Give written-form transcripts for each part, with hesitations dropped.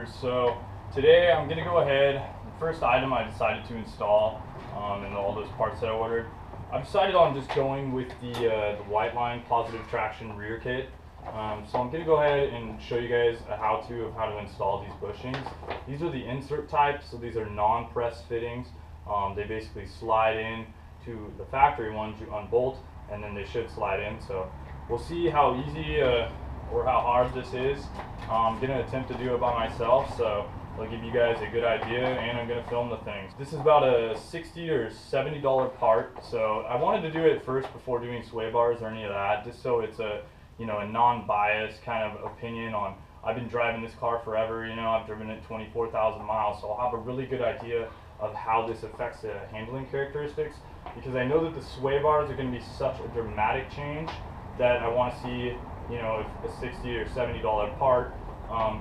So today I'm going to go ahead, the first item I decided to install and all those parts that I ordered, I decided on just going with the Whiteline positive traction rear kit. So I'm going to go ahead and show you guys a how-to of how to install these bushings. These are the insert types, so these are non-press fittings. They basically slide in to the factory ones, you unbolt, and then they should slide in. So we'll see how easy or how hard this is. I'm going to attempt to do it by myself, so I'll give you guys a good idea, and I'm going to film the things. This is about a $60 or $70 part, so I wanted to do it first before doing sway bars or any of that, just so it's a a non-biased kind of opinion on. I've been driving this car forever, I've driven it 24,000 miles, so I'll have a really good idea of how this affects the handling characteristics, because I know that the sway bars are going to be such a dramatic change that I want to see, if a $60 or $70 part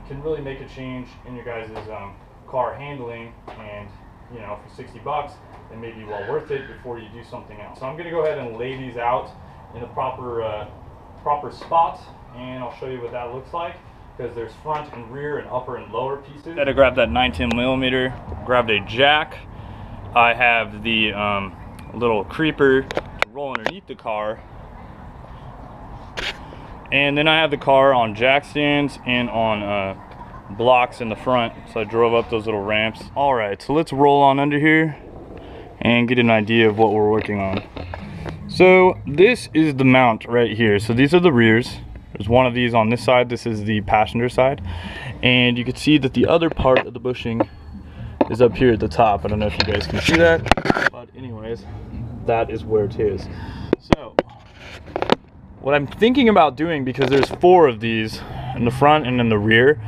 can really make a change in your guys' car handling, and for 60 bucks, it may be well worth it before you do something else. So I'm going to go ahead and lay these out in the proper spot, and I'll show you what that looks like, because there's front and rear and upper and lower pieces. I had to grab that 910 millimeter, grabbed a jack. I have the little creeper to roll underneath the car, and then I have the car on jack stands and on blocks in the front, so I drove up those little ramps. All right, so let's roll on under here and get an idea of what we're working on. So this is the mount right here. So these are the rears. There's one of these on this side. This is the passenger side, and you can see that the other part of the bushing is up here at the top. I don't know if you guys can see that, but anyways, that is where it is. So what I'm thinking about doing, because there's 4 of these in the front and in the rear,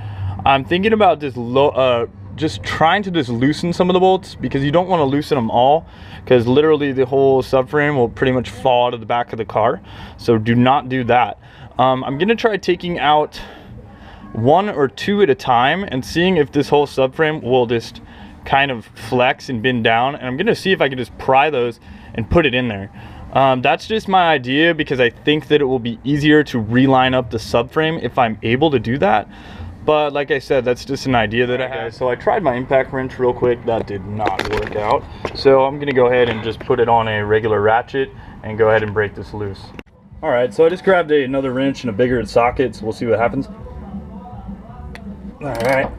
I'm thinking about just trying to loosen some of the bolts, because you don't want to loosen them all, because literally the whole subframe will pretty much fall to the back of the car. So do not do that. I'm gonna try taking out 1 or 2 at a time and seeing if this whole subframe will just kind of flex and bend down, and I'm gonna see if I can just pry those and put it in there. That's just my idea, because I think that it will be easier to reline up the subframe if I'm able to do that. But like I said, that's just an idea that I have. So I tried my impact wrench real quick. That did not work out. So I'm gonna go ahead and just put it on a regular ratchet and go ahead and break this loose. All right, so I just grabbed another wrench and a bigger socket, so we'll see what happens. All right,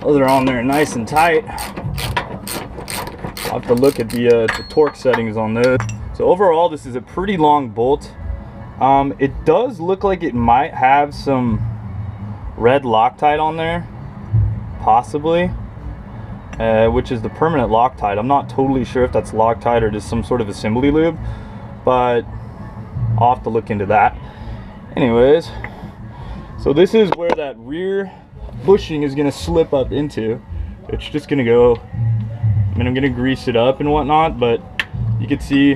those are on there nice and tight. I'll have to look at the torque settings on those. So overall, this is a pretty long bolt. It does look like it might have some red Loctite on there, possibly, which is the permanent Loctite. I'm not totally sure if that's Loctite or just some sort of assembly lube, but I'll have to look into that. Anyways, so this is where that rear bushing is going to slip up into. It's just going to go, I'm going to grease it up and whatnot, but you can see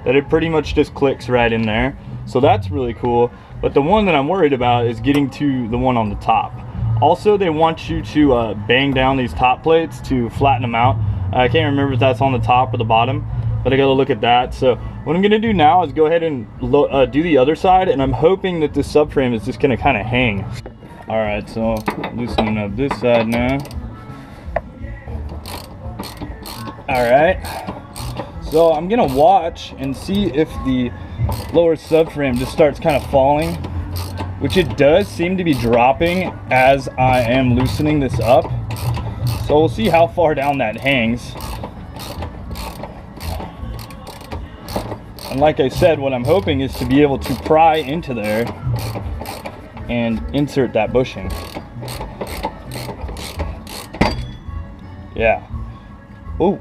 that it pretty much just clicks right in there. So that's really cool. But the one that I'm worried about is getting to the one on the top. Also, they want you to bang down these top plates to flatten them out. I can't remember if that's on the top or the bottom, but I gotta look at that. So what I'm gonna do now is go ahead and do the other side, and I'm hoping that this subframe is just gonna kind of hang. All right, so loosening up this side now. All right, so I'm gonna watch and see if the lower subframe just starts kind of falling, which it does seem to be dropping as I am loosening this up. So we'll see how far down that hangs. And like I said, what I'm hoping is to be able to pry into there and insert that bushing. Yeah. Ooh.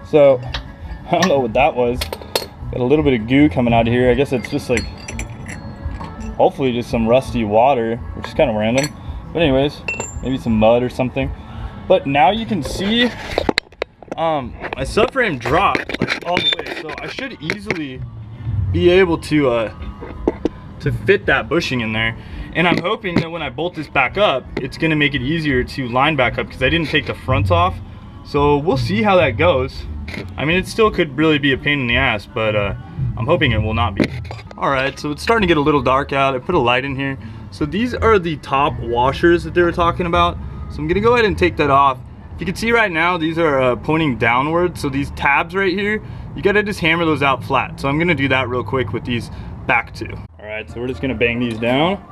So I don't know what that was. Got a little bit of goo coming out of here. I guess it's just like, hopefully just some rusty water, which is kind of random. But anyways, maybe some mud or something. But now you can see my subframe dropped like all the way. So I should easily be able to fit that bushing in there. And I'm hoping that when I bolt this back up, it's gonna make it easier to line back up, because I didn't take the fronts off. So we'll see how that goes. I mean, it still could really be a pain in the ass, but I'm hoping it will not be. All right, so it's starting to get a little dark out. I put a light in here. So these are the top washers that they were talking about. So I'm gonna go ahead and take that off. You can see right now, these are pointing downward. So these tabs right here, you gotta just hammer those out flat. So I'm gonna do that real quick with these back two. All right, so we're just gonna bang these down.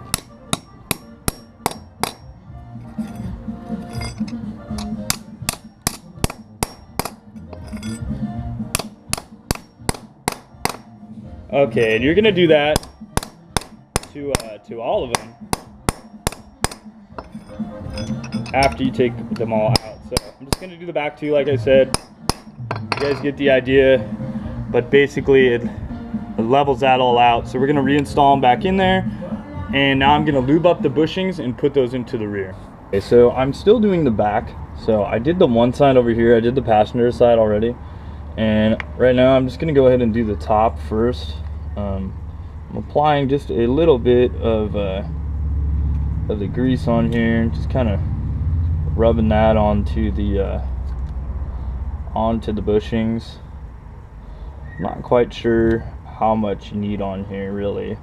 Okay, and you're gonna do that to all of them after you take them all out. So I'm just gonna do the back two, like I said. You guys get the idea, but basically it levels that all out. So we're gonna reinstall them back in there, and now I'm gonna lube up the bushings and put those into the rear. Okay, so I'm still doing the back. So I did the one side over here, I did the passenger side already, and right now I'm just gonna go ahead and do the top first. I'm applying just a little bit of the grease on here, just kind of rubbing that onto the bushings. Not quite sure how much you need on here, really.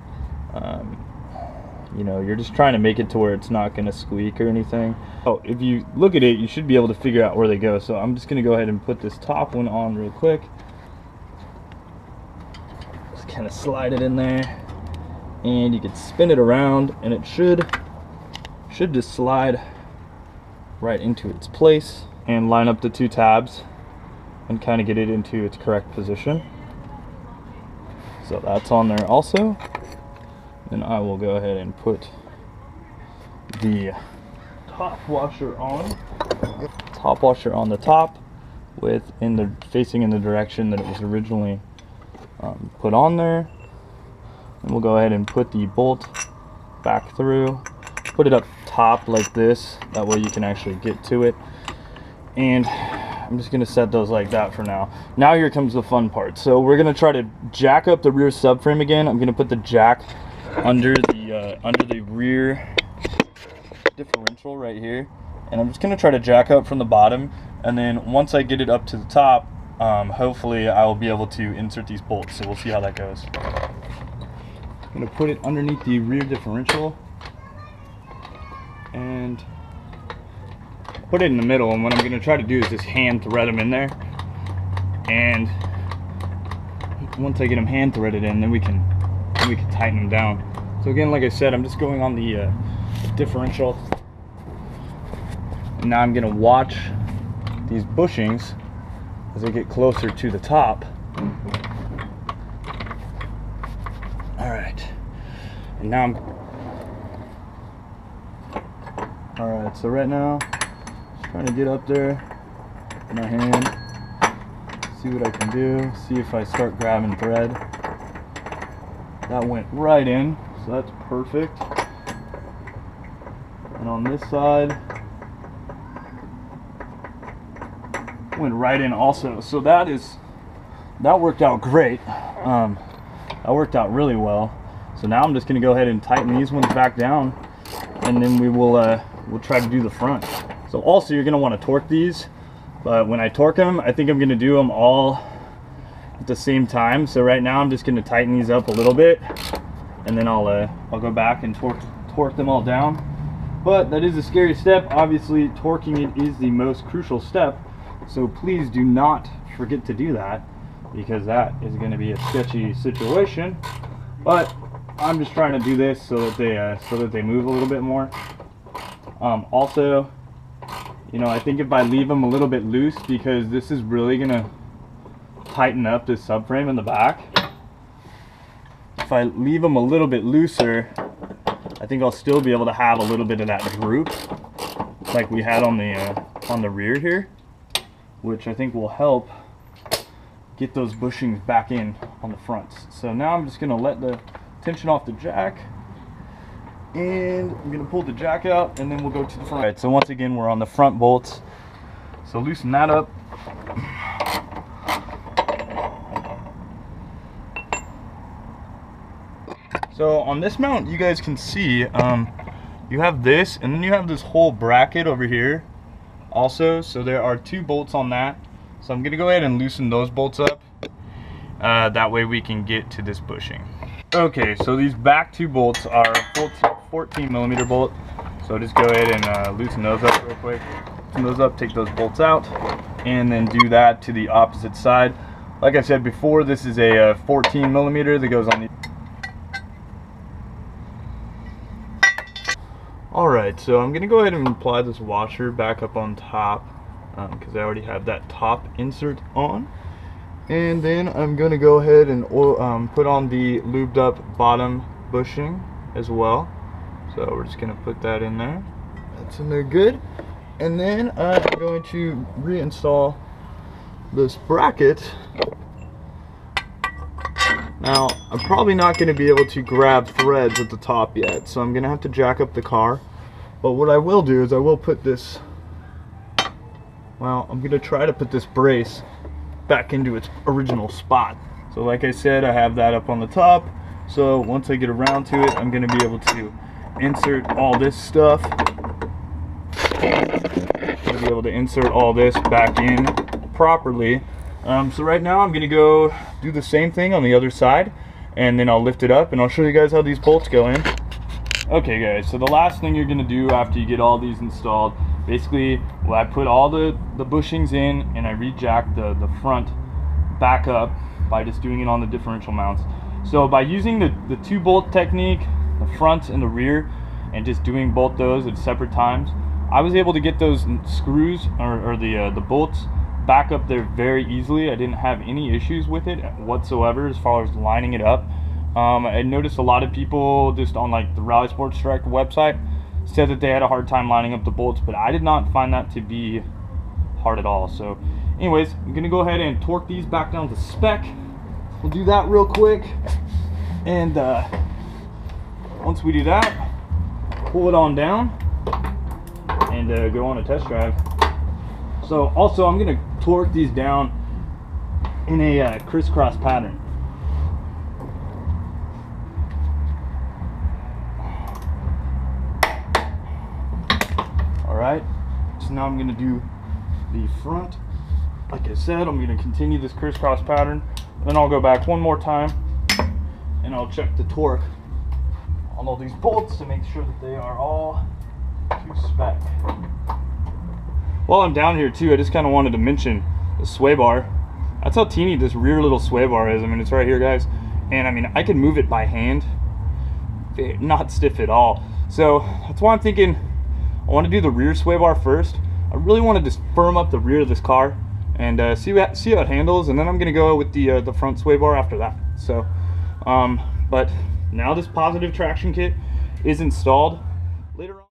You know, you're just trying to make it to where it's not going to squeak or anything. Oh, if you look at it, you should be able to figure out where they go. So I'm just going to go ahead and put this top one on real quick. Just kind of slide it in there, and you can spin it around, and it should just slide right into its place, and line up the two tabs and kind of get it into its correct position. So that's on there also. Then I will go ahead and put the top washer on. Top washer on the top, facing in the direction that it was originally put on there. And we'll go ahead and put the bolt back through. Put it up top like this. That way you can actually get to it. And I'm just gonna set those like that for now. Now here comes the fun part. So we're gonna try to jack up the rear subframe again. I'm gonna put the jack under the rear differential right here, and I'm just gonna try to jack up from the bottom, and then once I get it up to the top, hopefully I will be able to insert these bolts. So we'll see how that goes. I'm gonna put it underneath the rear differential and put it in the middle, and what I'm gonna try to do is just hand thread them in there, and once I get them hand threaded in, then we can tighten them down. So again, like I said, I'm just going on the differential, and now I'm gonna watch these bushings as they get closer to the top. All right, and now all right, so right now just trying to get up there with my hand, see what I can do, see if I start grabbing thread. That went right in, so that's perfect. And on this side, went right in also. So that worked out great. That worked out really well. So now I'm just gonna go ahead and tighten these ones back down, and then we'll try to do the front. So also you're gonna want to torque these, but when I torque them, I think I'm gonna do them all at the same time. So right now I'm just going to tighten these up a little bit, and then I'll go back and torque them all down. But that is a scary step. Obviously torquing it is the most crucial step, so please do not forget to do that, because that is going to be a sketchy situation. But I'm just trying to do this so that they move a little bit more. Also, you know, I think if I leave them a little bit loose, because this is really going to tighten up this subframe in the back. If I leave them a little bit looser, I think I'll still be able to have a little bit of that droop like we had on the rear here, which I think will help get those bushings back in on the fronts. So now I'm just going to let the tension off the jack, and I'm going to pull the jack out, and then we'll go to the front. Alright, so once again we're on the front bolts, so loosen that up. So on this mount, you guys can see you have this, and then you have this whole bracket over here also. So there are two bolts on that. So I'm gonna go ahead and loosen those bolts up, That way we can get to this bushing. Okay, so these back two bolts are 14 millimeter bolt. So just go ahead and loosen those up real quick. Loosen those up, take those bolts out, and then do that to the opposite side. Like I said before, this is a 14 millimeter that goes on the... Alright, so I'm going to go ahead and apply this washer back up on top because I already have that top insert on. And then I'm going to go ahead and put on the lubed up bottom bushing as well. So we're just going to put that in there. That's in there good. And then I'm going to reinstall this bracket. Now, I'm probably not going to be able to grab threads at the top yet, so I'm going to have to jack up the car. But what I will do is I will put this, well, I'm going to try to put this brace back into its original spot. So like I said, I have that up on the top. So once I get around to it, I'm going to be able to insert all this stuff. I'll be able to insert all this back in properly. So right now I'm going to go do the same thing on the other side, and then I'll lift it up and I'll show you guys how these bolts go in. Okay guys, so the last thing you're going to do after you get all these installed, basically, well, I put all the bushings in and I re-jack the front back up by just doing it on the differential mounts. So by using the two bolt technique, the front and the rear, and just doing both those at separate times, I was able to get those screws or the bolts back up there very easily. I didn't have any issues with it whatsoever as far as lining it up. I noticed a lot of people just on like the Rally Sports Strike website said that they had a hard time lining up the bolts, but I did not find that to be hard at all. So anyways, I'm gonna go ahead and torque these back down to spec. We'll do that real quick, and once we do that, pull it on down and go on a test drive. So also I'm gonna torque these down in a crisscross pattern. Alright, so now I'm gonna do the front. Like I said, I'm gonna continue this crisscross pattern, then I'll go back one more time and I'll check the torque on all these bolts to make sure that they are all to spec. While I'm down here too, I just kind of wanted to mention the sway bar. That's how teeny this rear little sway bar is. I mean, it's right here, guys. And I mean, I can move it by hand. Not stiff at all. So that's why I'm thinking I want to do the rear sway bar first. I really want to just firm up the rear of this car and see how it handles. And then I'm going to go with the front sway bar after that. So, but now this positive traction kit is installed. Later on.